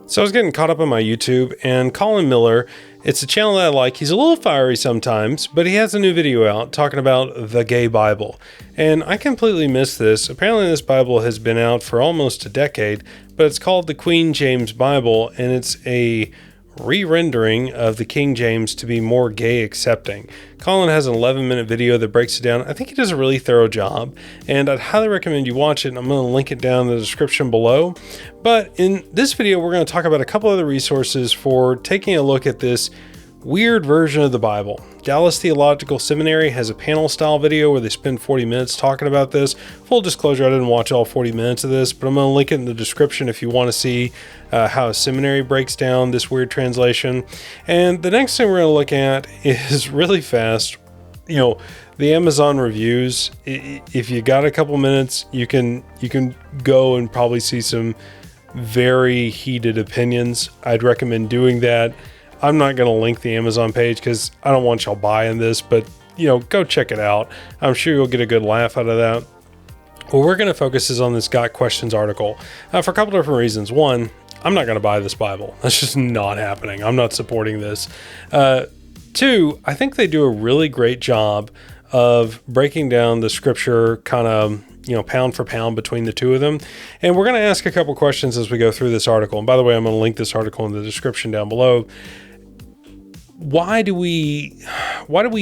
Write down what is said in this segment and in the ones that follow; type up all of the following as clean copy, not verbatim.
So I was getting caught up on my YouTube, and Colin Miller, it's a channel that I like. He's a little fiery sometimes, but he has a new video out talking about the gay Bible. And I completely missed this. Apparently this Bible has been out for almost a decade, but it's called the Queen James Bible, and it's a re-rendering of the King James to be more gay accepting. Colin has an 11-minute video that breaks it down. I think he does a really thorough job, and I'd highly recommend you watch it. I'm going to link it down in the description below. But in this video, we're going to talk about a couple other resources for taking a look at this weird version of the Bible. Dallas Theological Seminary has a panel style video where they spend 40 minutes talking about this. Full disclosure, I didn't watch all 40 minutes of this, but I'm going to link it in the description if you want to see how a seminary breaks down this weird translation. And the next thing we're going to look at is really fast, the Amazon reviews. If you got a couple minutes, you can go and probably see some very heated opinions. I'd recommend doing that. I'm not going to link the Amazon page because I don't want y'all buying this, but go check it out. I'm sure you'll get a good laugh out of that. What we're going to focus is on this Got Questions article for a couple different reasons. One, I'm not going to buy this Bible. That's just not happening. I'm not supporting this. Two, I think they do a really great job of breaking down the scripture kind of pound for pound between the two of them. And we're going to ask a couple questions as we go through this article. And by the way, I'm going to link this article in the description down below. Why do we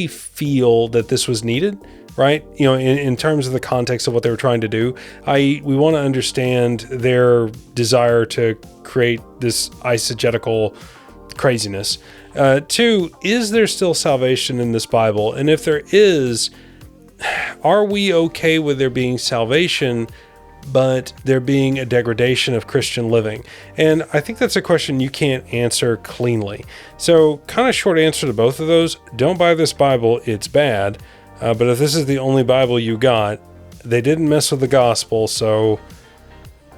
feel that this was needed, right? In terms of the context of what they were trying to do, we want to understand their desire to create this eisegetical craziness. Two, is there still salvation in this Bible? And if there is, are we okay with there being salvation, but there being a degradation of Christian living? And I think that's a question you can't answer cleanly. So kind of short answer to both of those: don't buy this Bible, it's bad. But if this is the only Bible you got, they didn't mess with the gospel, so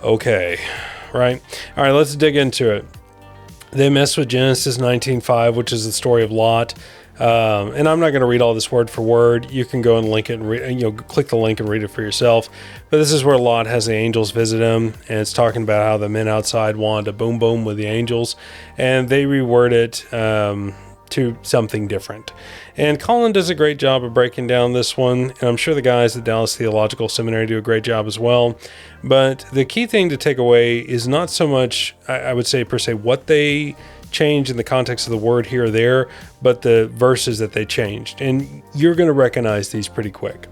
okay, right? All right, let's dig into it. They messed with Genesis 19:5, which is the story of Lot. And I'm not going to read all this word for word. You can go and link it and click the link and read it for yourself. But this is where Lot has the angels visit him, and it's talking about how the men outside wanted to boom boom with the angels, and they reword it to something different. And Colin does a great job of breaking down this one, and I'm sure the guys at Dallas Theological Seminary do a great job as well. But the key thing to take away is not so much, I would say per se, what they change in the context of the word here or there, but the verses that they changed. And you're going to recognize these pretty quick.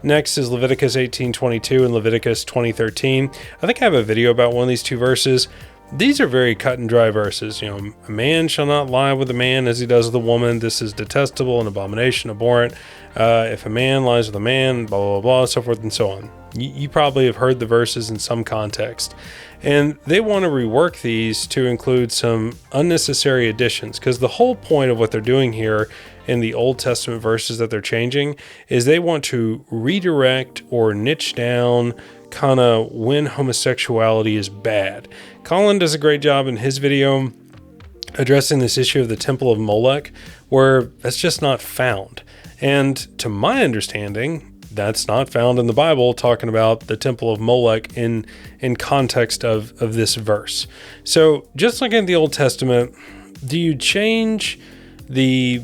Next is Leviticus 18:22 and Leviticus 20:13. I think I have a video about one of these two verses. These are very cut and dry verses. A man shall not lie with a man as he does with a woman. This is detestable, an abomination, abhorrent. If a man lies with a man, blah, blah, blah, so forth and so on. You probably have heard the verses in some context. And they want to rework these to include some unnecessary additions, because the whole point of what they're doing here in the Old Testament verses that they're changing is they want to redirect or niche down kind of when homosexuality is bad. Colin does a great job in his video addressing this issue of the Temple of Molech, where that's just not found. And to my understanding, that's not found in the Bible, talking about the Temple of Molech in context of this verse. So just like in the Old Testament, do you change the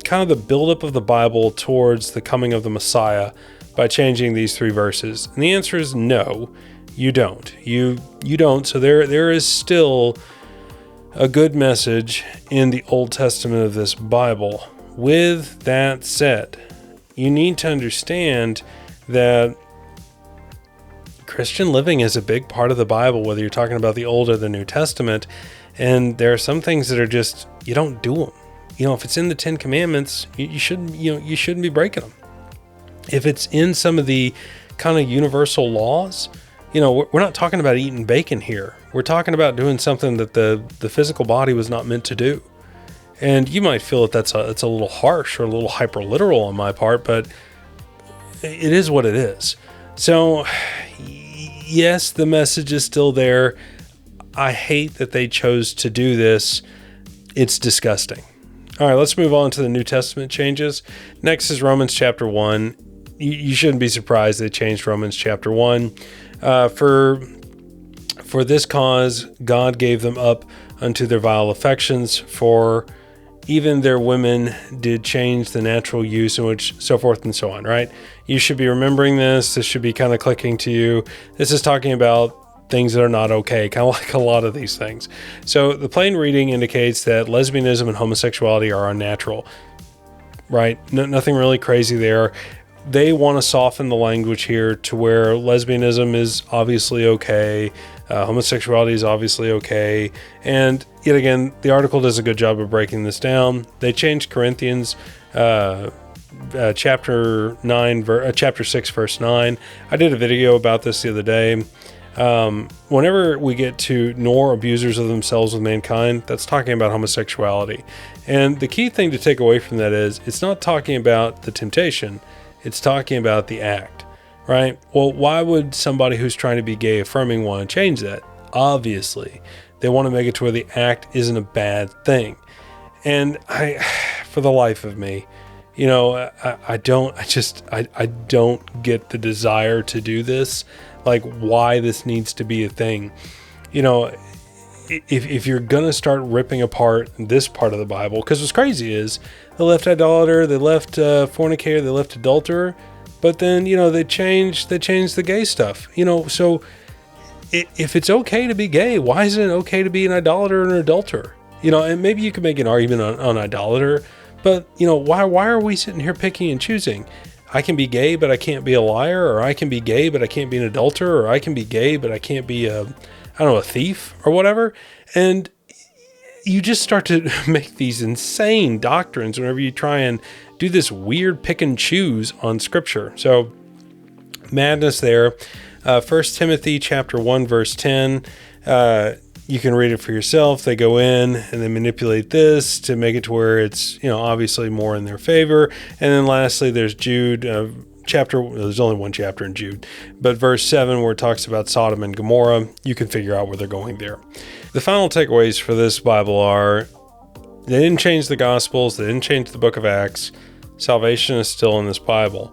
kind of the buildup of the Bible towards the coming of the Messiah by changing these three verses? And the answer is no, you don't. You don't. So there is still a good message in the Old Testament of this Bible. With that said, you need to understand that Christian living is a big part of the Bible, whether you're talking about the Old or the New Testament. And there are some things that are just, you don't do them. If it's in the 10 Commandments, you shouldn't be breaking them. If it's in some of the kind of universal laws, we're not talking about eating bacon here. We're talking about doing something that the physical body was not meant to do. And you might feel that that's a little harsh or a little hyper literal on my part, but it is what it is. So yes, the message is still there. I hate that they chose to do this. It's disgusting. All right, let's move on to the New Testament changes. Next is Romans chapter 1. You shouldn't be surprised they changed Romans chapter 1. For For this cause God gave them up unto their vile affections, for even their women did change the natural use in which, so forth and so on, right? You should be remembering this. This should be kind of clicking to you. This is talking about things that are not okay, kind of like a lot of these things. So the plain reading indicates that lesbianism and homosexuality are unnatural, right? Nothing really crazy there. They want to soften the language here to where lesbianism is obviously okay, homosexuality is obviously okay, and yet again, the article does a good job of breaking this down. They changed Corinthians chapter 6, verse 9. I did a video about this the other day. Whenever we get to nor abusers of themselves with mankind, that's talking about homosexuality. And the key thing to take away from that is it's not talking about the temptation. It's talking about the act, right? Well, why would somebody who's trying to be gay affirming want to change that? Obviously, they want to make it to where the act isn't a bad thing. And for the life of me, I don't get the desire to do this, like why this needs to be a thing. If you're going to start ripping apart this part of the Bible, because what's crazy is they left idolater, they left fornicator, they left adulterer, but then, they changed the gay stuff, so if it's okay to be gay, why isn't it okay to be an idolater and an adulterer? And maybe you could make an argument on idolater, but, why are we sitting here picking and choosing? I can be gay, but I can't be a liar, or I can be gay, but I can't be an adulterer, or I can be gay, but I can't be a thief or whatever. And you just start to make these insane doctrines whenever you try and do this weird pick and choose on scripture. So madness there. 1 Timothy chapter 1, verse 10. You can read it for yourself. They go in and they manipulate this to make it to where it's, obviously more in their favor. And then lastly, there's Jude there's only one chapter in Jude, but verse 7 where it talks about Sodom and Gomorrah. You can figure out where they're going there. The final takeaways for this Bible are they didn't change the Gospels. They didn't change the book of Acts. Salvation is still in this Bible.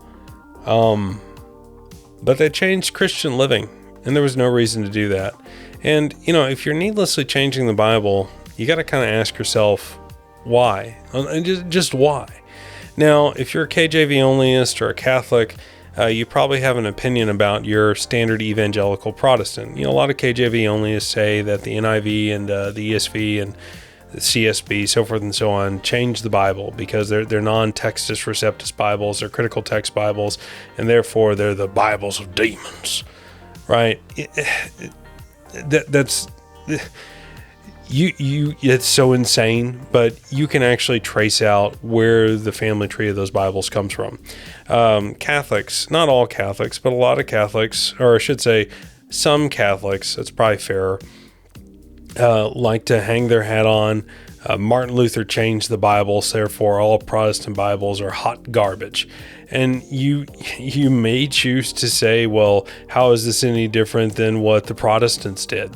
But they changed Christian living, and there was no reason to do that. And, if you're needlessly changing the Bible, you got to kind of ask yourself why, and just why. Now, if you're a KJV onlyist or a Catholic, you probably have an opinion about your standard evangelical Protestant. A lot of KJV onlyists say that the NIV and the ESV and the CSB, so forth and so on, change the Bible because they're non-Textus Receptus Bibles, they're critical text Bibles, and therefore they're the Bibles of demons, right? That's it's so insane, but you can actually trace out where the family tree of those Bibles comes from. Catholics, not all Catholics, but a lot of Catholics, or I should say some Catholics, that's probably fairer, like to hang their hat on Martin Luther changed the Bible, so therefore all Protestant Bibles are hot garbage. And you may choose to say, well, how is this any different than what the Protestants did?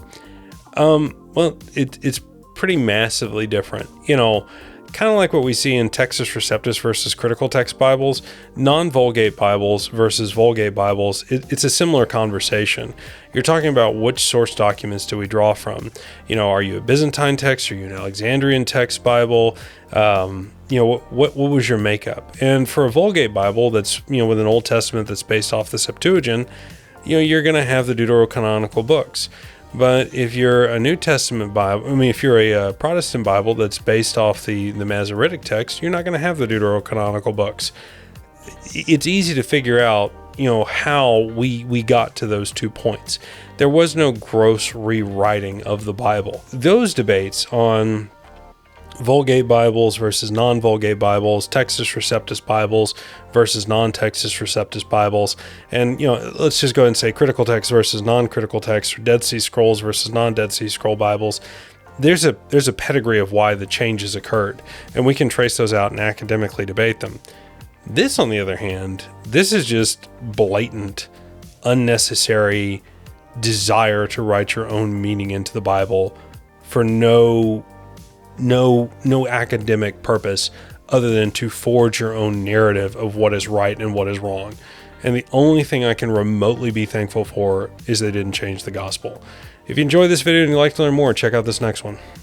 Well, it's pretty massively different. Kind of like what we see in Textus Receptus versus critical text Bibles, non-Vulgate Bibles versus Vulgate Bibles, it's a similar conversation. You're talking about which source documents do we draw from? Are you a Byzantine text? Are you an Alexandrian text Bible? What was your makeup? And for a Vulgate Bible that's, with an Old Testament that's based off the Septuagint, you're going to have the deuterocanonical books. But if you're a New Testament Bible, if you're a Protestant Bible that's based off the Masoretic text, you're not going to have the deuterocanonical books. It's easy to figure out, how we got to those 2 points. There was no gross rewriting of the Bible. Those debates on Vulgate Bibles versus non-Vulgate Bibles, Textus Receptus Bibles versus non-Textus Receptus Bibles, and let's just go ahead and say critical text versus non-critical text, or Dead Sea Scrolls versus non-Dead Sea Scroll Bibles. There's a pedigree of why the changes occurred, and we can trace those out and academically debate them. This, on the other hand, this is just blatant, unnecessary desire to write your own meaning into the Bible for no academic purpose other than to forge your own narrative of what is right and what is wrong. And the only thing I can remotely be thankful for is they didn't change the gospel. If you enjoyed this video and you'd like to learn more, check out this next one.